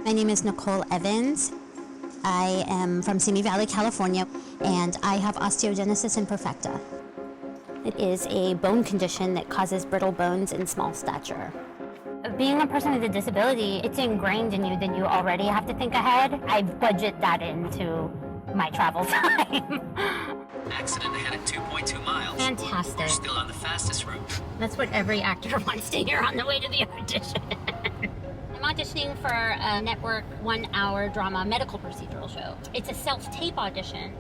My name is Nicole Evans. I am from Simi Valley, California, and I have osteogenesis imperfecta. It is a bone condition that causes brittle bones in small stature. Being a person with a disability, it's ingrained in you that you already have to think ahead. I budget that into my travel time. Accident ahead at 2.2 miles. Fantastic. You're still on the fastest route. That's what every actor wants to hear on the way to the audition. I'm auditioning for a network 1-hour drama medical procedural show. It's a self-tape audition.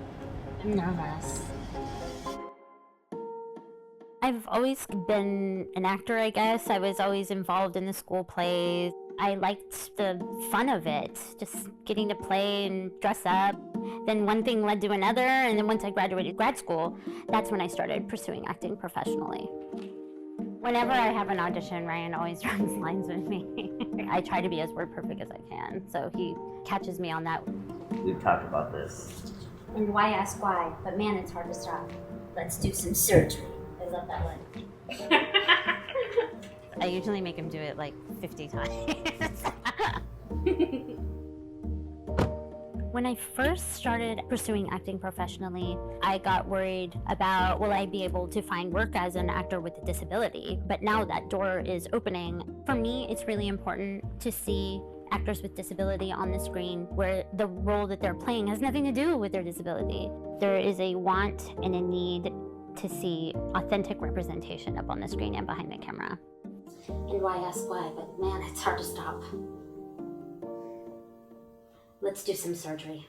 I'm nervous. I've always been an actor, I guess. I was always involved in the school plays. I liked the fun of it, just getting to play and dress up. Then one thing led to another, and then once I graduated grad school, that's when I started pursuing acting professionally. Whenever I have an audition, Ryan always runs lines with me. I try to be as word perfect as I can, so he catches me on that. We've talked about this. And why ask why? But man, it's hard to stop. Let's do some surgery. I love that one. I usually make him do it like 50 times. When I first started pursuing acting professionally, I got worried about, will I be able to find work as an actor with a disability? But now that door is opening. For me, it's really important to see actors with disability on the screen where the role that they're playing has nothing to do with their disability. There is a want and a need to see authentic representation up on the screen and behind the camera. And why ask why, but man, it's hard to stop. Let's do some surgery.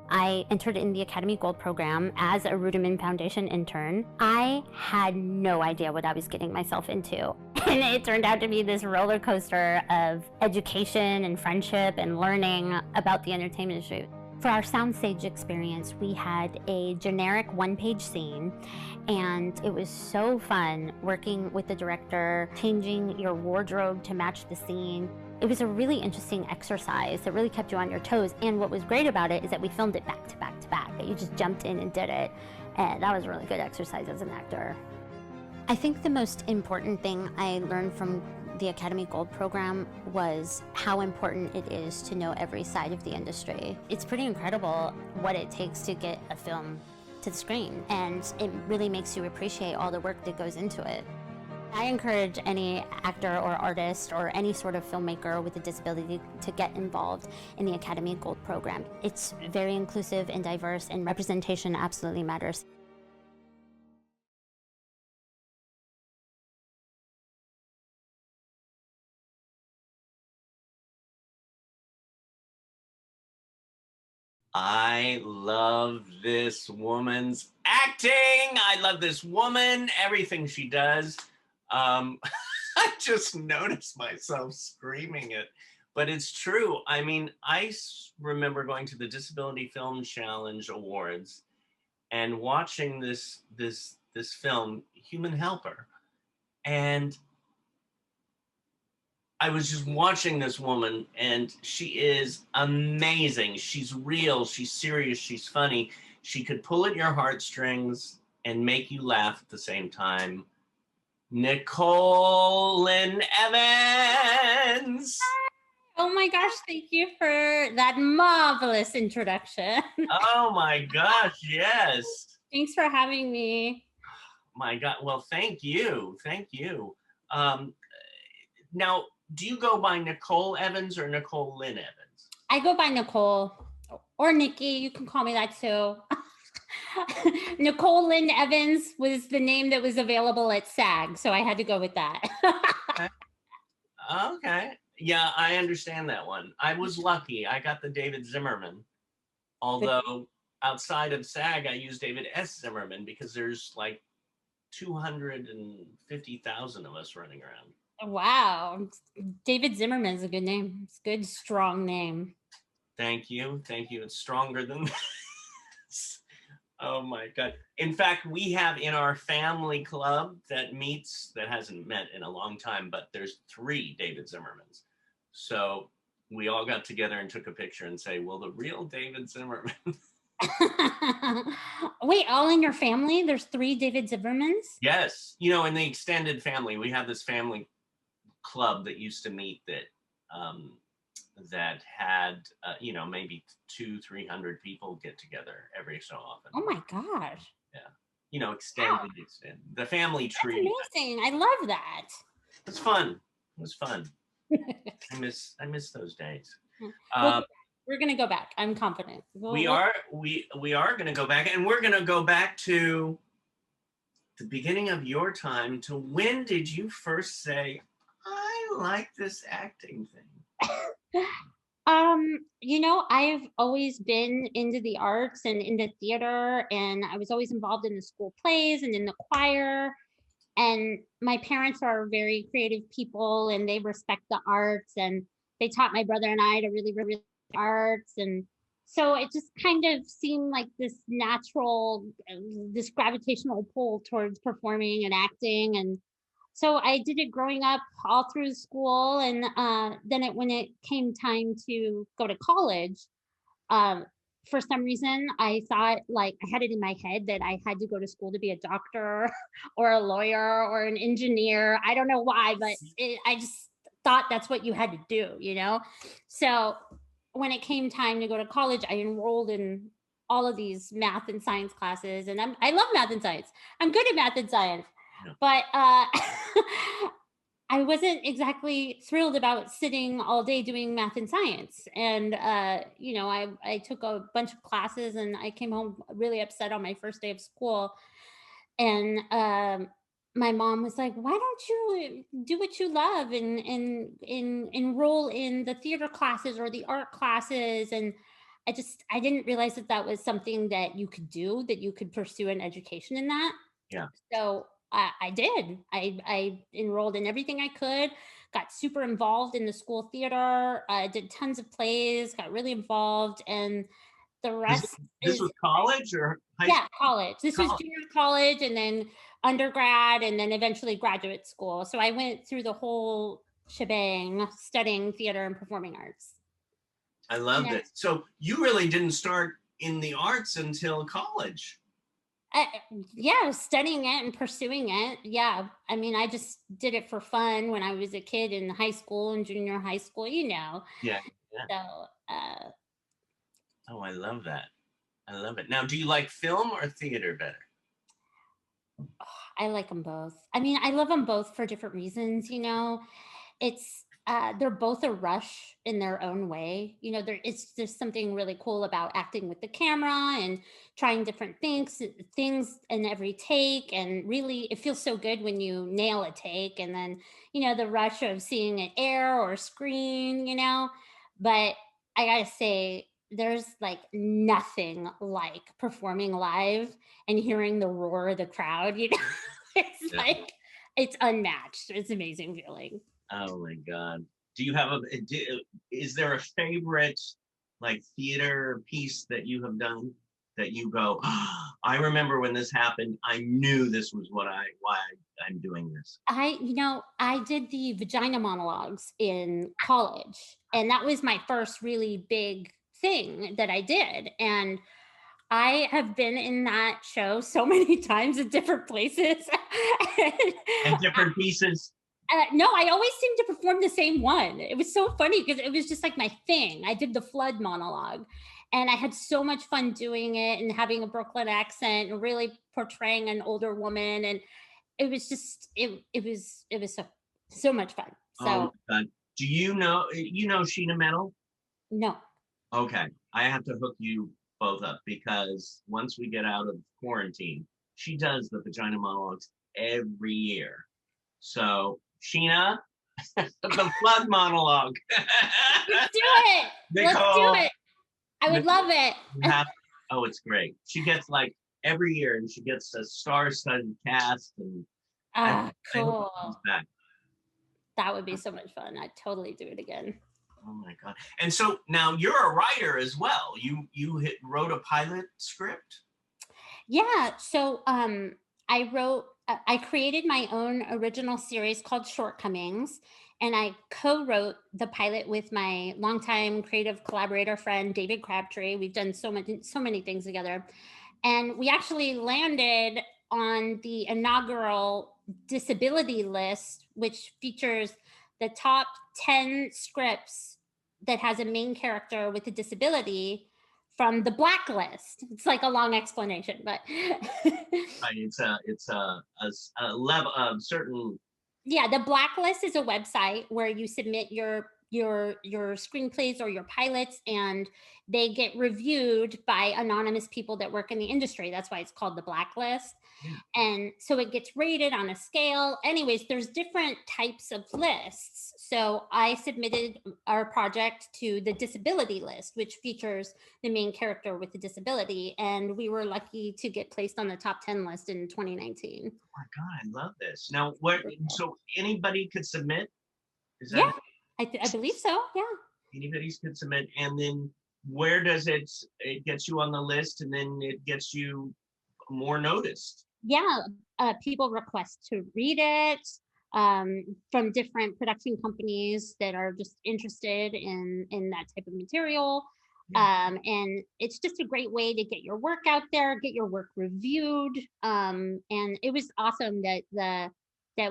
I entered in the Academy Gold program as a Ruderman Foundation intern. I had no idea what I was getting myself into. And it turned out to be this roller coaster of education and friendship and learning about the entertainment industry. For our soundstage experience, we had a generic one-page scene, and it was so fun working with the director, changing your wardrobe to match the scene. It was a really interesting exercise that really kept you on your toes, and what was great about it is that we filmed it back to back to back. You just jumped in and did it, and that was a really good exercise as an actor. I think the most important thing I learned from the Academy Gold program was how important it is to know every side of the industry. It's pretty incredible what it takes to get a film to the screen, and it really makes you appreciate all the work that goes into it. I encourage any actor or artist or any sort of filmmaker with a disability to get involved in the Academy Gold program. It's very inclusive and diverse, and representation absolutely matters. I love this woman's acting. I love this woman, everything she does. I just noticed myself screaming it, but it's true. I mean, I remember going to the Disability Film Challenge Awards and watching this film, Human Helper, and I was just watching this woman, and she is amazing. She's real, she's serious, she's funny. She could pull at your heartstrings and make you laugh at the same time. Nicole Lynn Evans. Oh my gosh, thank you for that marvelous introduction. Oh my gosh, yes. Thanks for having me. My God, well, thank you. Now, do you go by Nicole Evans or Nicole Lynn Evans? I go by Nicole or Nicky. You can call me that too. Nicole Lynn Evans was the name that was available at SAG, so I had to go with that. Okay. Yeah, I understand that one. I was lucky. I got the David Zimmerman. Although outside of SAG, I use David S. Zimmerman because there's like 250,000 of us running around. Wow. David Zimmerman is a good name. It's a good, strong name. Thank you. It's stronger than this. Oh my God. In fact, we have in our family club that meets, that hasn't met in a long time, but there's 3 David Zimmermans. So we all got together and took a picture and say, well, the real David Zimmerman. Wait, all in your family? There's 3 David Zimmermans? Yes. You know, in the extended family, we have this family club that used to meet that that had, maybe 200-300 people get together every so often. Oh my gosh. Yeah. Wow. Extended. The family That's tree. amazing. I love that. It's fun. It was fun. I miss those days. We'll Um, we're gonna go back. I'm confident. we are going to go back, and we're going to go back to the beginning of your time. To when did you first say, I like this acting thing? I've always been into the arts and into theater, and I was always involved in the school plays and in the choir. And my parents are very creative people, and they respect the arts, and they taught my brother and I to really arts. And so it just kind of seemed like this natural, this gravitational pull towards performing and acting. And so I did it growing up all through school. And then when it came time to go to college, um, for some reason, I thought, like, I had it in my head that I had to go to school to be a doctor or a lawyer or an engineer. I don't know why, but I just thought that's what you had to do. So when it came time to go to college, I enrolled in all of these math and science classes, and I love math and science. I'm good at math and science, Yeah. but I wasn't exactly thrilled about sitting all day doing math and science. And, I took a bunch of classes, and I came home really upset on my first day of school. And my mom was like, why don't you do what you love and enroll in the theater classes or the art classes? And I didn't realize that was something that you could do, that you could pursue an education in that. Yeah. So I did. I enrolled in everything I could, got super involved in the school theater, did tons of plays, got really involved, and the rest This is, was college or high yeah, school? college. This was College. junior college, and then undergrad, and then eventually graduate school. So I went through the whole shebang studying theater and performing arts. I And love then, this. So you really didn't start in the arts until college. I, yeah, studying it and pursuing it. Yeah. I mean, I just did it for fun when I was a kid in high school and junior high school. Yeah. Yeah. So Oh, I love that. I love it. Now, do you like film or theater better? I like them both. I mean, I love them both for different reasons. It's they're both a rush in their own way. There's something really cool about acting with the camera and trying different things in every take, and really it feels so good when you nail a take, and then the rush of seeing it air or screen. But I gotta say, there's like nothing like performing live and hearing the roar of the crowd. It's Yeah. like it's unmatched. It's an amazing feeling. Oh my God. Do you have is there a favorite like theater piece that you have done that you go, "Oh, I remember when this happened, I knew this was why I'm doing this." I did the vagina monologues in college, and that was my first really big thing that I did. And I have been in that show so many times at different places. And different pieces. No, I always seem to perform the same one. It was so funny because it was just like my thing. I did the flood monologue, and I had so much fun doing it and having a Brooklyn accent and really portraying an older woman. And it was just it was so much fun. Oh So my God. Do you know Sheena Metal? no. Okay. I have to hook you both up because once we get out of quarantine, she does the vagina monologues every year. So Sheena, the flood monologue. Let's do it. Let's do Nicole, it. I would love it. you have, oh, it's great. She gets like every year, and she gets a star-studded cast, and I hope it comes Cool. back. That would be so much fun. I'd totally do it again. Oh my God! And so now you're a writer as well. You wrote a pilot script. Yeah. So I created my own original series called Shortcomings, and I co-wrote the pilot with my longtime creative collaborator friend David Crabtree. We've done so many things together, and we actually landed on the inaugural disability list, which features the top 10 scripts that has a main character with a disability from the Blacklist. It's like a long explanation, but Right, it's a level of certain. yeah, the Blacklist is a website where you submit your screenplays or your pilots, and they get reviewed by anonymous people that work in the industry. That's why it's called the Blacklist. Yeah. And so it gets rated on a scale. Anyways, there's different types of lists. So I submitted our project to the disability list, which features the main character with the disability, and we were lucky to get placed on the top 10 list in 2019. Oh my God, I love this. Now, what? So anybody could submit? Is Yeah, that I believe so. Yeah. anybody could submit? And then where does it gets you on the list, and then it gets you more noticed? Yeah, people request to read it from different production companies that are just interested in that type of material. Yeah. And it's just a great way to get your work out there, get your work reviewed. And it was awesome that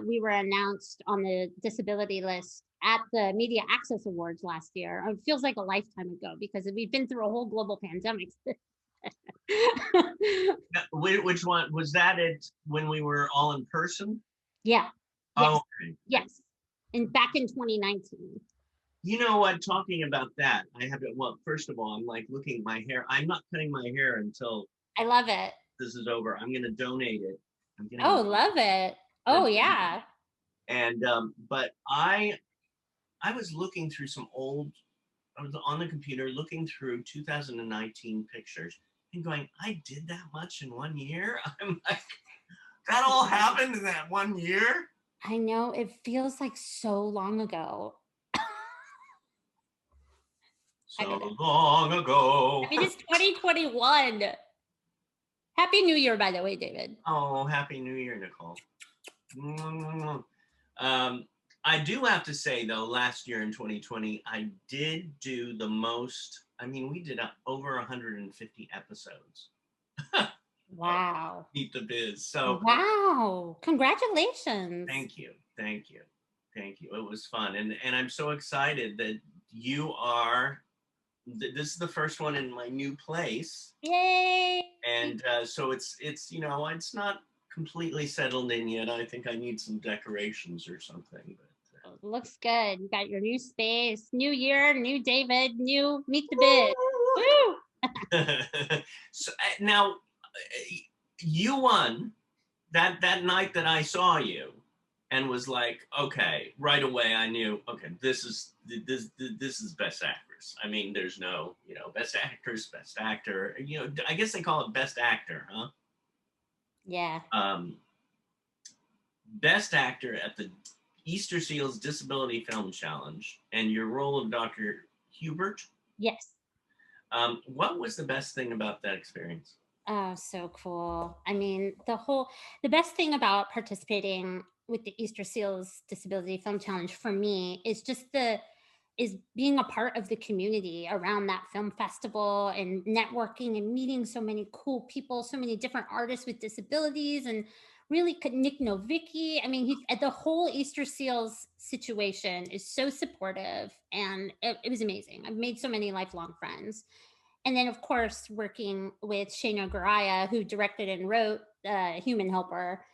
we were announced on the disability list at the Media Access Awards last year. It feels like a lifetime ago because we've been through a whole global pandemic. Now, which one was that? It when we were all in person? Yeah. Yes. Oh, okay. Yes. And back in 2019. You know what? Talking about that, I have to. Well, first of all, I'm like looking at my hair. I'm not cutting my hair until I love it. this is over. I'm going to donate it. I'm getting. Oh, love it. Oh, yeah. And but I was looking through some old. I was on the computer looking through 2019 pictures and going, I did that much in 1 year. I'm like, that all happened in that 1 year. I know it feels like so long ago. So long ago. I mean, it's 2021. Happy New Year, by the way, David. Oh, Happy New Year, Nicole. I do have to say, though, last year in 2020, I did do the most. I mean, we did over 150 episodes. Wow. Meet the Biz. So wow. Congratulations. thank you. Thank you. Thank you. It was fun. And I'm so excited that you are, this is the first one in my new place. Yay. And so it's, it's not completely settled in yet. I think I need some decorations or something. But looks good. You got your new space, new year, new David, new Meet the Biz. Woo! So now you won that night that I saw you, and was like, okay, right away I knew, okay, this is best actress. I mean, there's no, best actress, best actor. I guess they call it best actor, huh? Yeah. Best actor at the Easter Seals Disability Film Challenge, and your role of Dr. Hubert. Yes. What was the best thing about that experience? Oh, so cool. I mean, the best thing about participating with the Easter Seals Disability Film Challenge for me is just is being a part of the community around that film festival and networking and meeting so many cool people, so many different artists with disabilities, and really Nick Novicki. I mean, the whole Easter Seals situation is so supportive, and it was amazing. I've made so many lifelong friends. And then, of course, working with Shana Garaya, who directed and wrote Human Helper.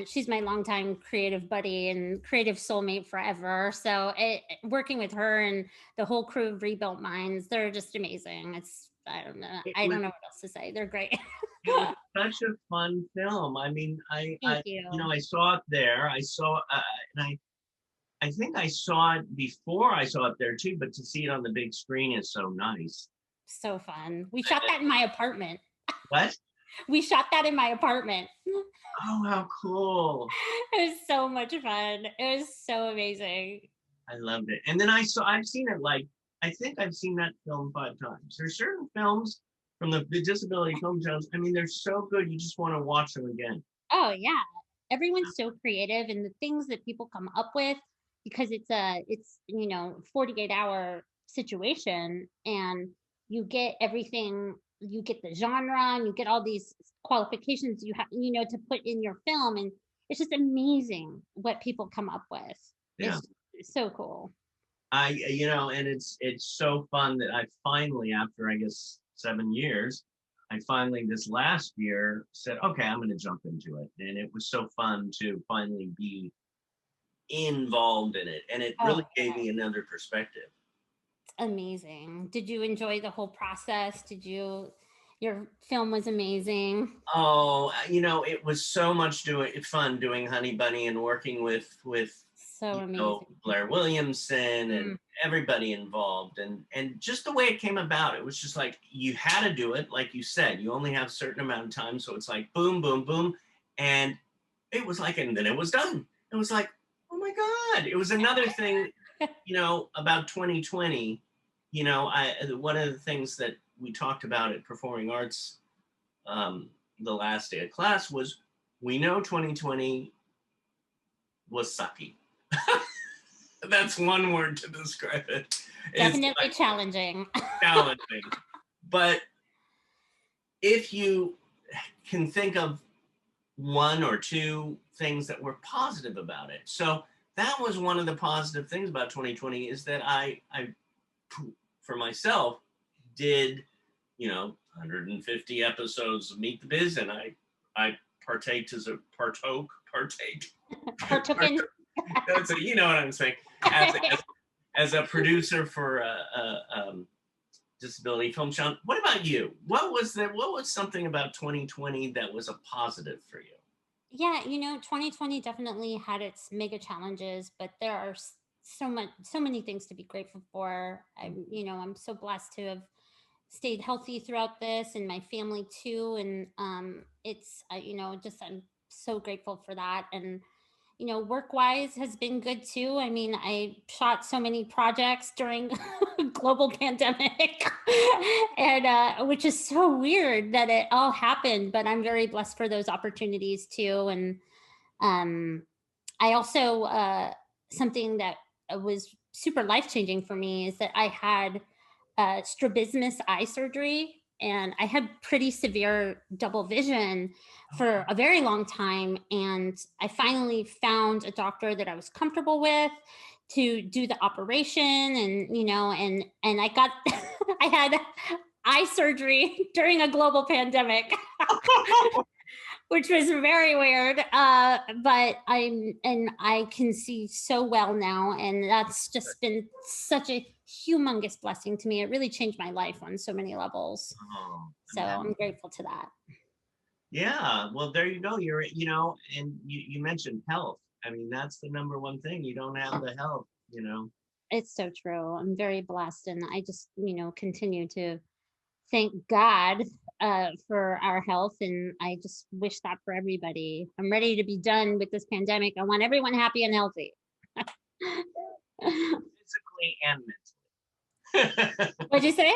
She's my longtime creative buddy and creative soulmate forever. So working with her and the whole crew of Rebuilt Minds, they're just amazing. I don't know what else to say. They're great. It was such a fun film. I mean, Thank you. I saw it there. I saw, and I think I saw it before I saw it there too. But to see it on the big screen is so nice. So fun. We shot that in my apartment. What? We shot that in my apartment. Oh, how cool. It was so much fun. It was so amazing. I loved it. And then I've seen it I think I've seen that film 5 times. There's certain films from the Disability Film Challenge. I mean, they're so good. You just want to watch them again. Oh yeah. Everyone's so creative, and the things that people come up with, because it's 48-hour situation, and you get everything, you get the genre, and you get all these qualifications you have, to put in your film. And it's just amazing what people come up with. Yeah. It's so cool. And it's so fun that I finally, after I guess 7 years, I finally this last year said, okay, I'm going to jump into it. And it was so fun to finally be involved in it. And it really Oh, gave me another perspective. amazing. Did you enjoy the whole process? Your film was amazing. Oh, it was so much fun doing Honey Bunny and working with So amazing. Blair Williamson and Mm. everybody involved, and just the way it came about, it was just like you had to do it, like you said, you only have a certain amount of time, so it's like boom, boom, boom, and it was like, and then it was done. It was like, oh my God, it was another thing, about 2020. One of the things that we talked about at Performing Arts the last day of class was, we know 2020 was sucky. That's one word to describe it. Definitely challenging. Challenging. But if you can think of one or two things that were positive about it. So that was one of the positive things about 2020, is that I for myself, did 150 episodes of Meet the Biz, and I partaked as a partake. Partook. That's you know what I'm saying. As a producer for a disability film. Sean, what about you? What was something about 2020 that was a positive for you? Yeah, 2020 definitely had its mega challenges, but there are so many things to be grateful for. I'm so blessed to have stayed healthy throughout this, and my family too. And it's just I'm so grateful for that. And work wise has been good too. I mean, I shot so many projects during global pandemic, and which is so weird that it all happened. But I'm very blessed for those opportunities too. And um, I also something that was super life changing for me is that I had strabismus eye surgery, and I had pretty severe double vision for a very long time. And I finally found a doctor that I was comfortable with to do the operation, and and I got I had eye surgery during a global pandemic. Which was very weird. But I can see so well now. And that's just been such a humongous blessing to me. It really changed my life on so many levels. Oh, So I'm grateful to that. yeah. Well, there you go. And you mentioned health. I mean, that's the number one thing. You don't have the health. It's so true. I'm very blessed. And I just, continue to thank God for our health. And I just wish that for everybody. I'm ready to be done with this pandemic. I want everyone happy and healthy. Physically and mentally. What'd you say?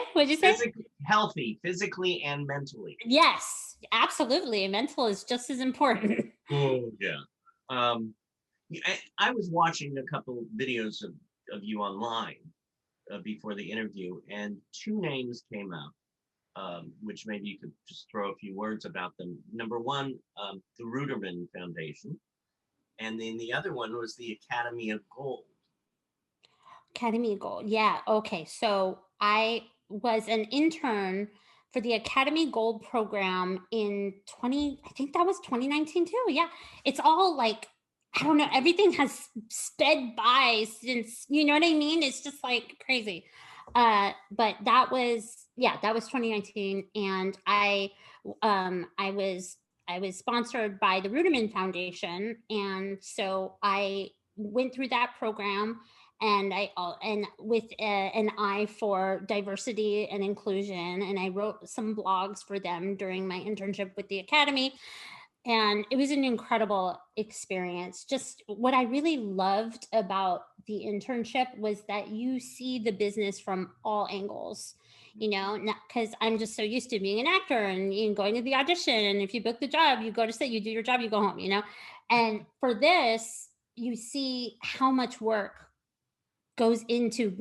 Physically healthy, physically and mentally. Yes, absolutely. Mental is just as important. Oh yeah. I was watching a couple videos of you online before the interview, and two names came out, which maybe you could just throw a few words about them. Number one, the Ruderman Foundation, and then the other one was the Academy of Gold. Academy Gold. Yeah. Okay. So I was an intern for the Academy Gold program in I think that was 2019 too. Yeah. It's all like, I don't know, everything has sped by since, you know what I mean? It's just like crazy. But that was 2019. And I was sponsored by the Ruderman Foundation. And so I went through that program, and and with an eye for diversity and inclusion, and I wrote some blogs for them during my internship with the Academy. And it was an incredible experience. Just what I really loved about the internship was that you see the business from all angles, because I'm just so used to being an actor and going to the audition. And if you book the job, you go to set, you do your job, you go home. And for this, you see how much work goes into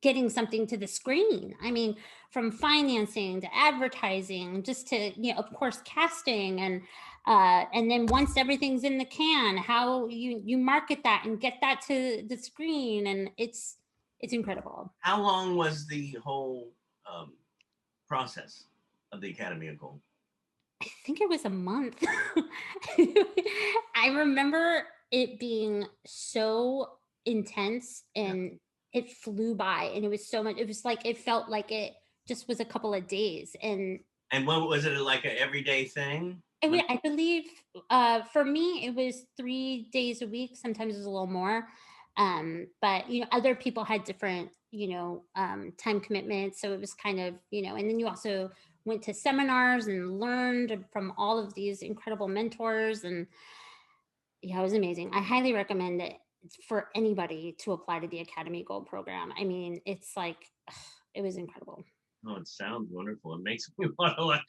getting something to the screen. I mean, from financing to advertising, just to, of course, casting, and then once everything's in the can, how you market that and get that to the screen. And it's It's incredible. How long was the whole process of the Academy of Gold? I think it was a month. I remember it being so intense Yeah. and it flew by and it was so much. It was like, it felt like it just was a couple of days. And what was it, like an everyday thing? I believe for me, it was 3 days a week. Sometimes it was a little more. But, other people had different, time commitments. So it was kind of, and then you also went to seminars and learned from all of these incredible mentors. And yeah, it was amazing. I highly recommend it for anybody to apply to the Academy Gold program. I mean, it's like, it was incredible. Oh, it sounds wonderful. It makes me want to like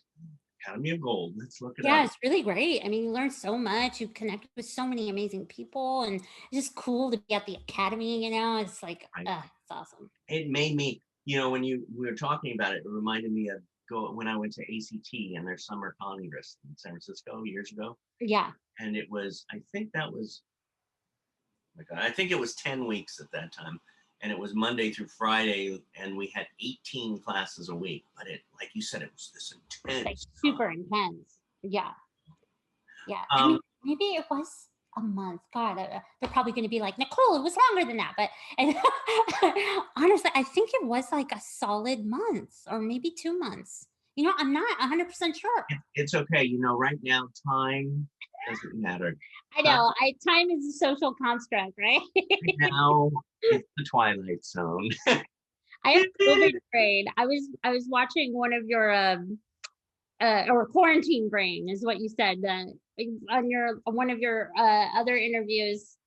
Academy of Gold. Let's look it Yeah, up. it's really great. I mean, you learn so much. You connect with so many amazing people, and it's just cool to be at the academy. It's like, I, it's awesome. it made me, when we were talking about it, it reminded me of when I went to ACT and their summer congress in San Francisco years ago. Yeah, And it was, I think that was, oh my God, I think it was 10 weeks at that time. And it was Monday through Friday, and we had 18 classes a week. But it, like you said, it was this like intense. super intense. Yeah, yeah. I Um, mean, maybe it was a month. God, they're probably going to be like, Nicole, it was longer than that. But and honestly, I think it was like a solid month or maybe 2 months. I'm not 100% sure. it's okay. Right now, time doesn't matter. I know. Time is a social construct, right? Right now, it's the Twilight Zone. I have COVID brain. I was watching one of your or quarantine brain is what you said on your one of your other interviews.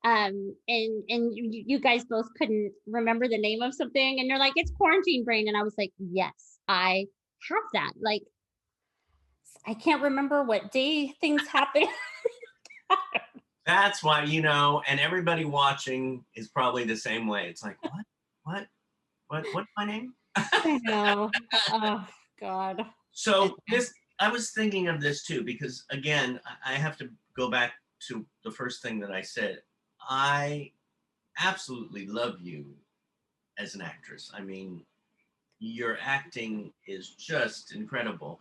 And you guys both couldn't remember the name of something, and you're like, it's quarantine brain, and I was like, yes, I have that. Like, I can't remember what day things happen. That's why, and everybody watching is probably the same way. It's like, what's my name? I know. Oh God. So I was thinking of this too, because again, I have to go back to the first thing that I said. I absolutely love you as an actress. I mean, your acting is just incredible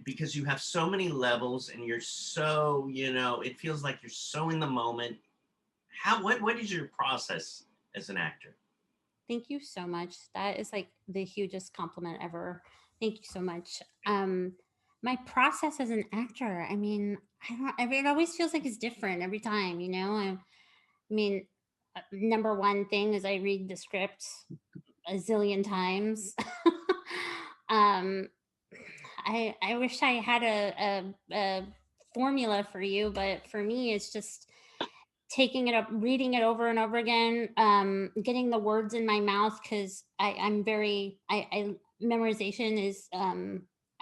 because you have so many levels and you're so, it feels like you're so in the moment. What is your process as an actor? Thank you so much. That is like the hugest compliment ever. Thank you so much. My process as an actor, I mean, it always feels like it's different every time. I mean, number one thing is I read the script a zillion times. um, I wish I had a formula for you, but for me, it's just taking it up, reading it over and over again, getting the words in my mouth because I'm very I memorization is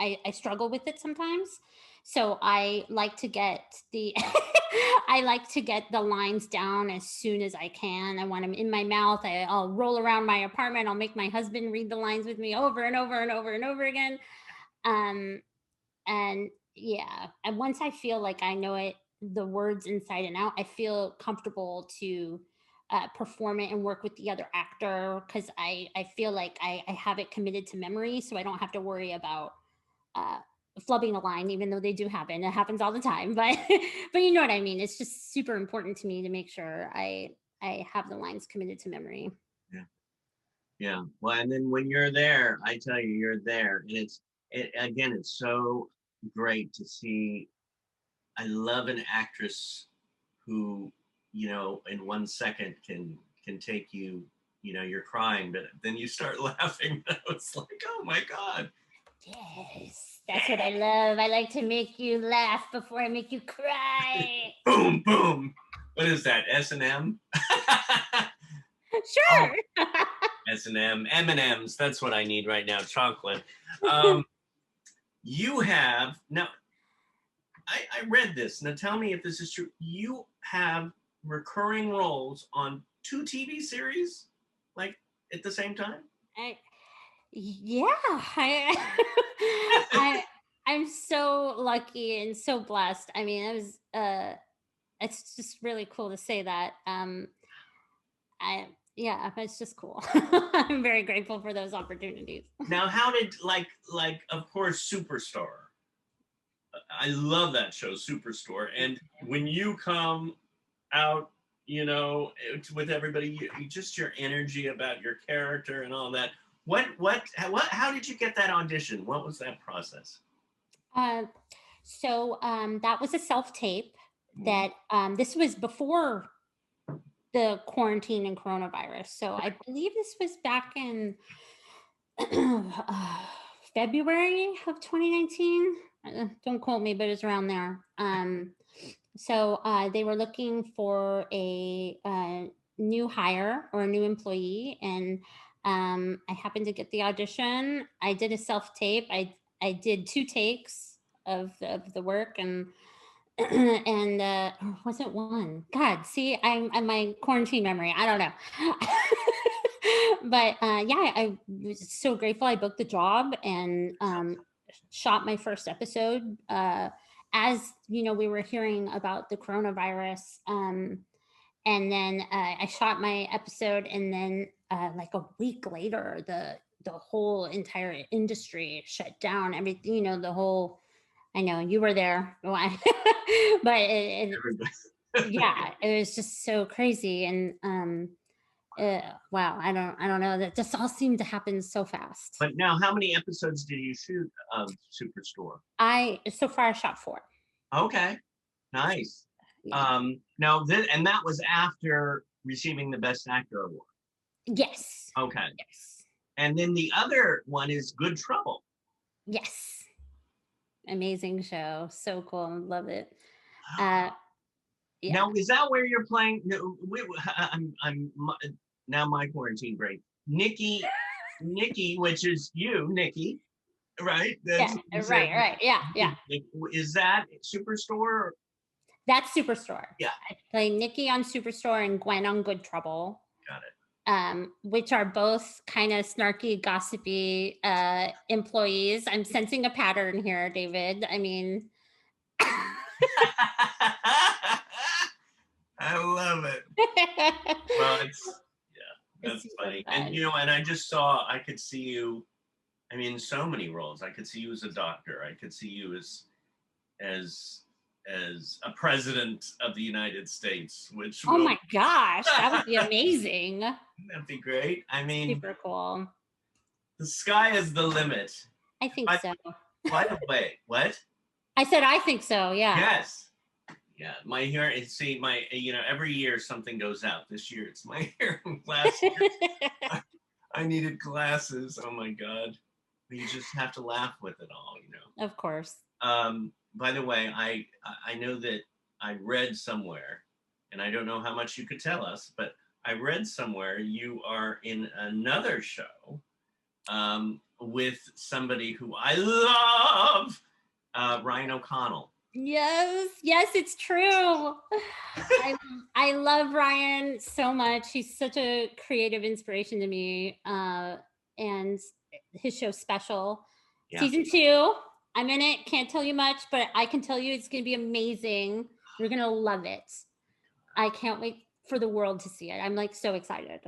I struggle with it sometimes. So I like to get the I like to get the lines down as soon as I can. I want them in my mouth. I'll roll around my apartment. I'll make my husband read the lines with me over and over and over and over again. Um, and yeah, and once I feel like I know it, the words inside and out, I feel comfortable to perform it and work with the other actor because I feel like I have it committed to memory, so I don't have to worry about uh, flubbing a line, even though they do happen. It happens all the time, but but you know what I mean. It's just super important to me to make sure I have the lines committed to memory. Yeah. Yeah. Well, and then when you're there, I tell you, you're there. And again, it's so great to see. I love an actress who, in 1 second can take you, you're crying, but then you start laughing. It's like, oh my God. Yes, that's what I love. I like to make you laugh before I make you cry. Boom, boom. What is that? S&M? Sure. S&M, M&Ms. That's what I need right now. Chocolate. You have now. I read this. Now tell me if this is true. You have recurring roles on 2 TV series, like at the same time. Yeah, I I'm so lucky and so blessed. I mean, it's just really cool to say that. Yeah, it's just cool. I'm very grateful for those opportunities. Now, how did of course Superstore. I love that show, Superstore. And when you come out, with everybody, just your energy about your character and all that. How did you get that audition? What was that process? Uh, that was a self tape that this was before the quarantine and coronavirus. So I believe this was back in February of 2019. Don't quote me, but it's around there. They were looking for a new hire or a new employee, and I happened to get the audition. I did a self tape. I did 2 takes of the work, and and or was it one? God, see, I'm my quarantine memory. I don't know. But yeah, I was so grateful. I booked the job and shot my first episode. As you know, we were hearing about the coronavirus, and then I shot my episode, and then like a week later, the whole entire industry shut down. Everything, the whole. I know you were there, but yeah, it was just so crazy, and wow, I don't know. That just all seemed to happen so fast. But now, how many episodes did you shoot of Superstore? So far I shot 4. Okay, nice. Yeah. Now, and that was after receiving the Best Actor award. Yes. Okay. Yes. And then the other one is Good Trouble. Yes. Amazing show. So cool. Love it. Yeah. Now, is that where you're playing? No, I'm now my quarantine break. Nicky, which is you, Nicky, right? Yeah, right. Yeah. Is that Superstore? That's Superstore. Yeah. I play Nicky on Superstore and Gwen on Good Trouble. Got it. Which are both kind of snarky, gossipy employees. I'm sensing a pattern here, David. I mean, I love it. Well, that's funny. Fun. And and I could see you. I mean, so many roles. I could see you as a doctor. I could see you as a president of the United States, which my gosh, that would be amazing. That'd be great. I mean, super cool. The sky is the limit. I think so. By the way, what? I said I think so. Yeah. Yes. Yeah, my hearing. See, every year something goes out. This year it's my hearing. Last year, I needed glasses. Oh my God! You just have to laugh with it all, Of course. By the way, I know that I read somewhere, and I don't know how much you could tell us, but I read somewhere you are in another show with somebody who I love, Ryan O'Connell. Yes, it's true. I love Ryan so much. He's such a creative inspiration to me. And his show's Special. Yeah. Season 2, I'm in it. Can't tell you much, but I can tell you it's going to be amazing. You're going to love it. I can't wait for the world to see it. I'm like so excited.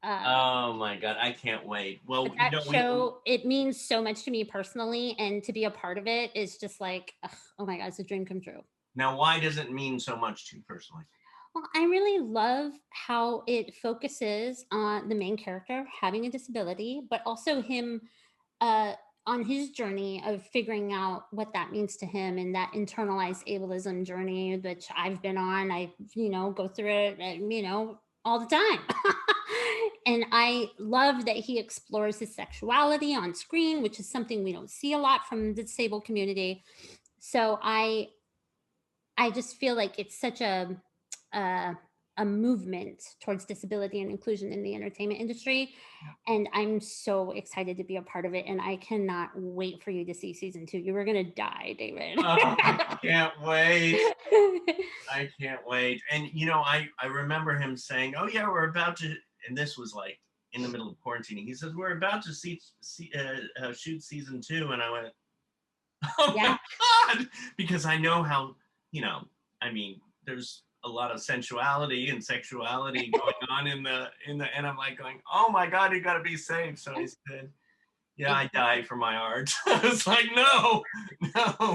Oh my God, I can't wait. Well, that show, it means so much to me personally, and to be a part of it is just like, oh my God, it's a dream come true. Now, why does it mean so much to you personally? Well, I really love how it focuses on the main character having a disability, but also him on his journey of figuring out what that means to him, and that internalized ableism journey, which I've been on. I, go through it, all the time. And I love that he explores his sexuality on screen, which is something we don't see a lot from the disabled community. So I just feel like it's such a movement towards disability and inclusion in the entertainment industry. And I'm so excited to be a part of it. And I cannot wait for you to see season 2. You were going to die, David. I can't wait. I can't wait. And, I remember him saying, oh yeah, we're about to, and this was like in the middle of quarantine. He says, we're about to shoot season 2. And I went, oh yeah. My God, because I know how, I mean, there's a lot of sensuality and sexuality going on in the, and I'm like going, oh my God, you got to be safe. So I said, yeah, I died for my art. I was like, no,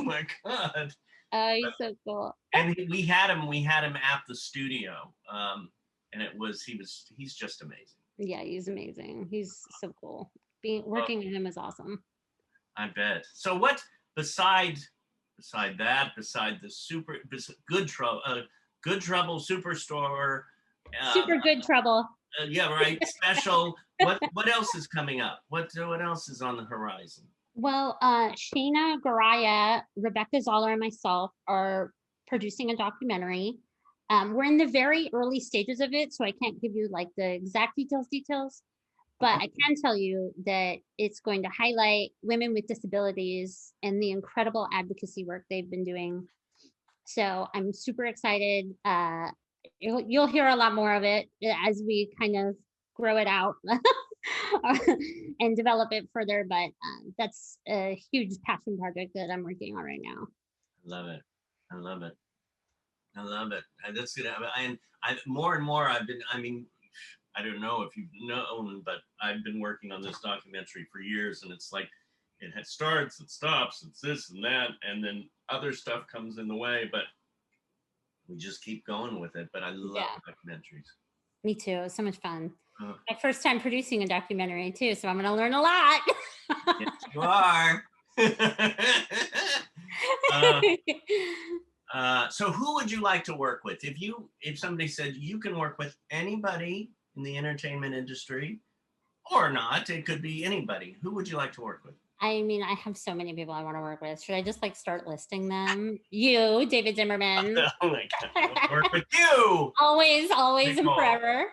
my God. Oh, he's so cool. And we had him at the studio. And he's just amazing. Yeah, he's amazing. He's so cool. Working with him is awesome. I bet. So what, beside the Good Trouble Superstore, Super Good Trouble. yeah, right, special. What else is coming up? What else is on the horizon? Well, Shayna Garaya, Rebecca Zoller, and myself are producing a documentary. We're in the very early stages of it, so I can't give you like the exact details, but I can tell you that it's going to highlight women with disabilities and the incredible advocacy work they've been doing. So I'm super excited. You'll hear a lot more of it as we kind of grow it out and develop it further. But that's a huge passion project that I'm working on right now. Love it. I love it. I love it. That's good. I more and more I've been, I mean, I don't know if you've known, but I've been working on this documentary for years, and it's like it starts, it stops, it's this and that, and then other stuff comes in the way, but we just keep going with it. But I love documentaries. Me too. It was so much fun. My first time producing a documentary too, so I'm going to learn a lot. Yes, you are. So who would you like to work with? If somebody said you can work with anybody in the entertainment industry or not, it could be anybody. Who would you like to work with? I mean, I have so many people I want to work with. Should I just like start listing them? You, David Zimmerman. Oh my God, I'll work with you. Always, Nicole. and forever.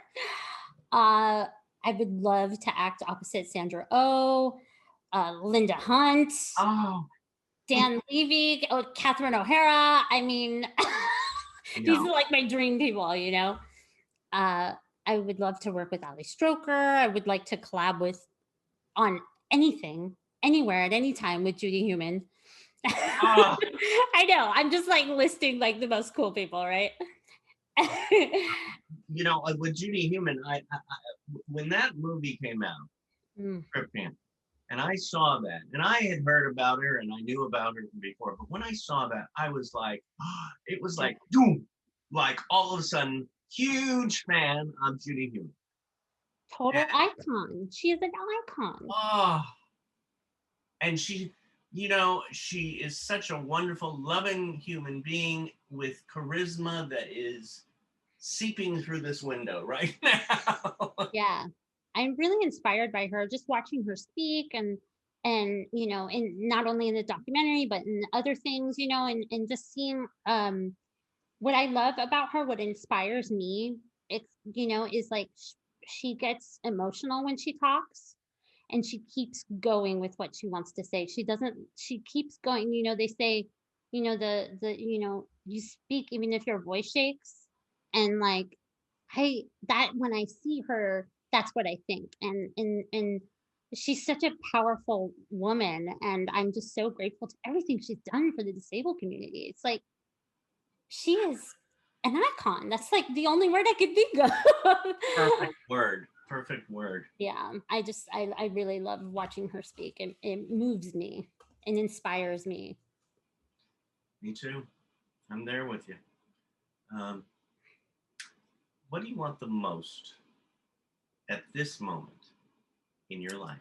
I would love to act opposite Sandra Oh, Linda Hunt. Oh. Dan Levy, Catherine O'Hara. I mean, these are like my dream people, you know. I would love to work with Ali Stroker. I would like to collab on anything, anywhere, at any time with Judy Heumann. Oh. I know. I'm just like listing like the most cool people, right? You know, with Judy Heumann, I when that movie came out, and I saw that, and I had heard about her and I knew about her from before, but when I saw that, I was like, it was like, boom, like all of a sudden, huge fan of Judy Heumann. Total icon. She is an icon. Oh, and she, you know, she is such a wonderful, loving human being with charisma that is seeping through this window right now. Yeah. I'm really inspired by her, just watching her speak and you know, and not only in the documentary, but in other things, you know, and just seeing what I love about her, what inspires me, it's, you know, is like she gets emotional when she talks and she keeps going with what she wants to say. She keeps going, you know, they say, you know, you know, you speak even if your voice shakes. And like, when I see her, that's what I think. And she's such a powerful woman. And I'm just so grateful to everything she's done for the disabled community. It's like, she is an icon. That's like the only word I could think of. Perfect word. Yeah. I really love watching her speak. It moves me and inspires me. Me too. I'm there with you. What do you want the most at this moment in your life?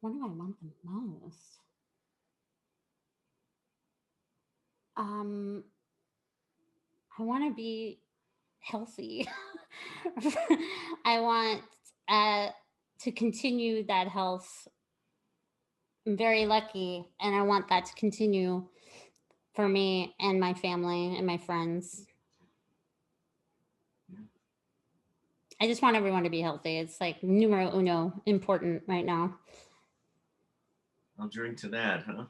What do I want the most? I want to be healthy. I want to continue that health. I'm very lucky, and I want that to continue for me and my family and my friends. I just want everyone to be healthy. It's like numero uno important right now. I'll drink to that, huh?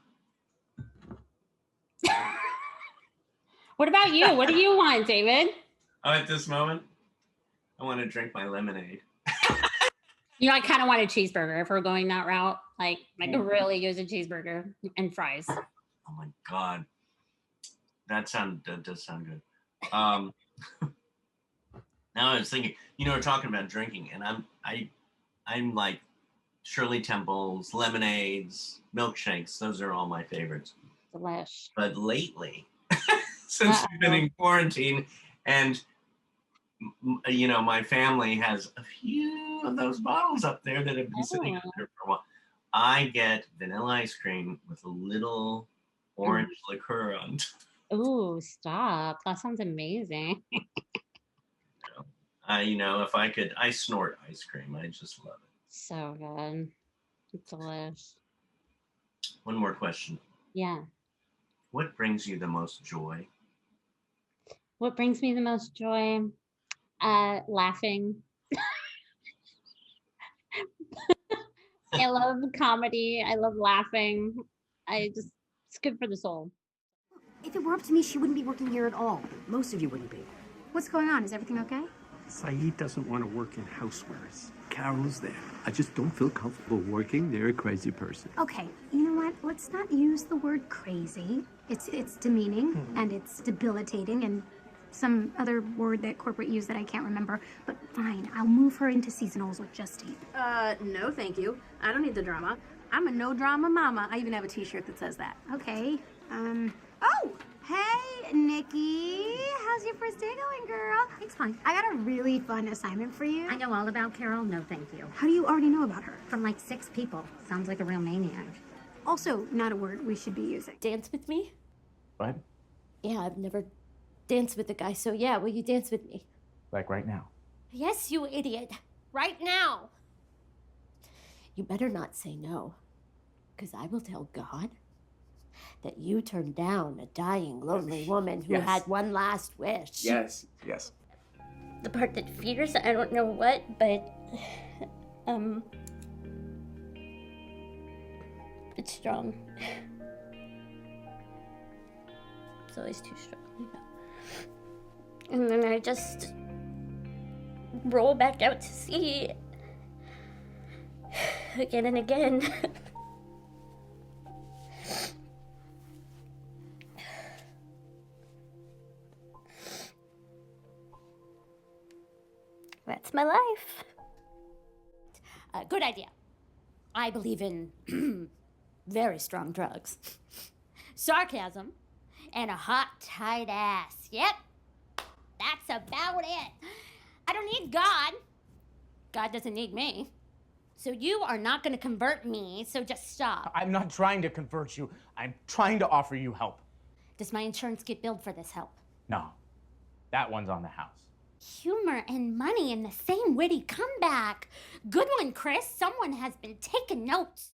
What about you? What do you want, David? Oh, at this moment, I want to drink my lemonade. You know, I kind of want a cheeseburger if we're going that route. Like, I could really use a cheeseburger and fries. Oh my God. That does sound good. Now I was thinking, we're talking about drinking, and I'm like Shirley Temples, lemonades, milkshakes. Those are all my favorites. Delish. But lately, since we've been in quarantine, and my family has a few of those bottles up there that have been sitting up there for a while. I get vanilla ice cream with a little orange liqueur on top. Ooh, stop. That sounds amazing. If I could, I snort ice cream. I just love it. So good. It's delish. One more question. Yeah. What brings you the most joy? What brings me the most joy? Laughing. I love comedy. I love laughing. It's good for the soul. If it were up to me, she wouldn't be working here at all. Most of you wouldn't be. What's going on? Is everything okay? Saeed doesn't want to work in housewares. Carol's there. I just don't feel comfortable working near a crazy person. Okay, you know what? Let's not use the word crazy. It's demeaning and it's debilitating and some other word that corporate used that I can't remember. But fine, I'll move her into seasonals with Justine. No, thank you. I don't need the drama. I'm a no-drama mama. I even have a t-shirt that says that. Okay, oh! Hey, Nikki! How's your first day going, girl? It's fine. I got a really fun assignment for you. I know all about Carol. No, thank you. How do you already know about her? From like 6 people. Sounds like a real maniac. Also, not a word we should be using. Dance with me? What? Yeah, I've never danced with a guy, so yeah, will you dance with me? Like right now? Yes, you idiot. Right now. You better not say no, because I will tell God that you turned down a dying, lonely woman who had one last wish. Yes. The part that fears, I don't know what, but, it's strong. It's always too strong, And then I just roll back out to sea again and again. That's my life. Good idea. I believe in very strong drugs. Sarcasm and a hot, tight ass. Yep. That's about it. I don't need God. God doesn't need me. So you are not going to convert me, so just stop. I'm not trying to convert you. I'm trying to offer you help. Does my insurance get billed for this help? No. That one's on the house. Humor and money in the same witty comeback. Good one, Chris. Someone has been taking notes.